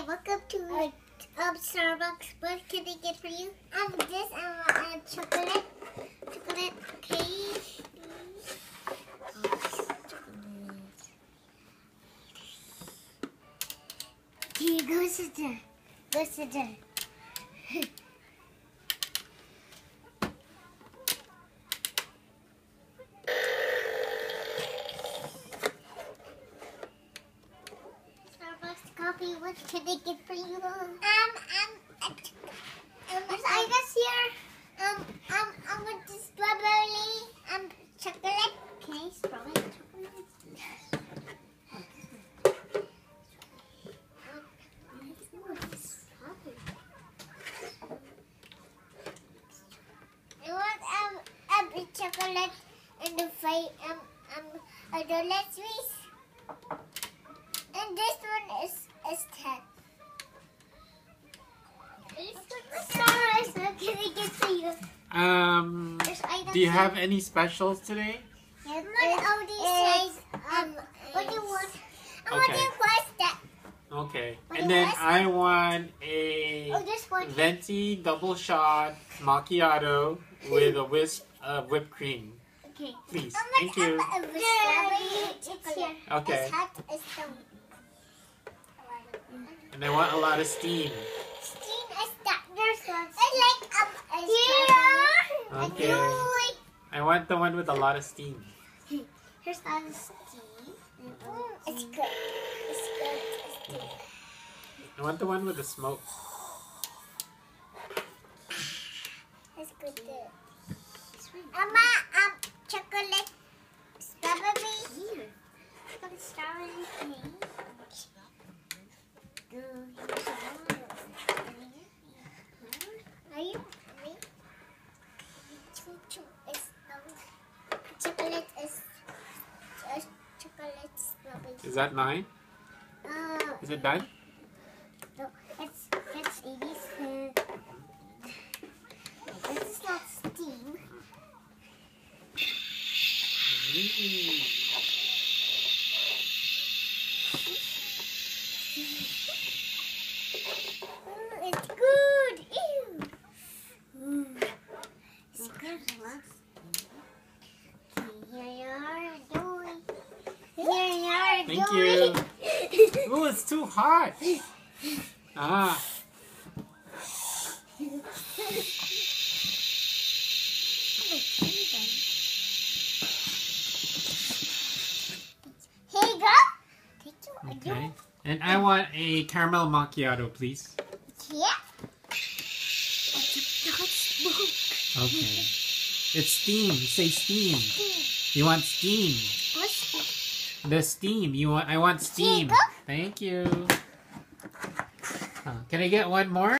welcome to Starbucks. What can I get for you? This chocolate. Chocolate, okay. Okay, go sit there. Go sit there. Starbucks coffee. What can I get for you? There's items here. I want the strawberry. Chocolate. Okay, strawberry chocolate. I want chocolate and the let's squeeze. And this one is 10. What can I get for you? Do you have any specials today? Yes, what do you want? Okay. That? Okay. What And do you then want? I want a This one. venti double shot macchiato with a whisk of whipped cream. Okay. Please. Thank you. It's here. Okay. It's hot. It's And I want a lot of steam. steam is that. There's one. Here. Okay. I want the one with a lot of steam. Here's all the steam. It's good. It's good. It's good. I want the one with the smoke. It's good too. Chocolate strawberry. Here. Some strawberry thing. Are you me? Chocolate is chocolate strawberry. Is that 9? Is it done? No, it's 80 cents. This is not steam. It's good. Ew. It's good. Here you are doing. Here you are Thank doing. you. Oh, it's too hot. Ah. Here you go. Okay. And I want a caramel macchiato, please. Yeah. Okay. It's steam. Say steam. You want steam. The steam. I want steam. Here you go. Thank you. Can I get one more?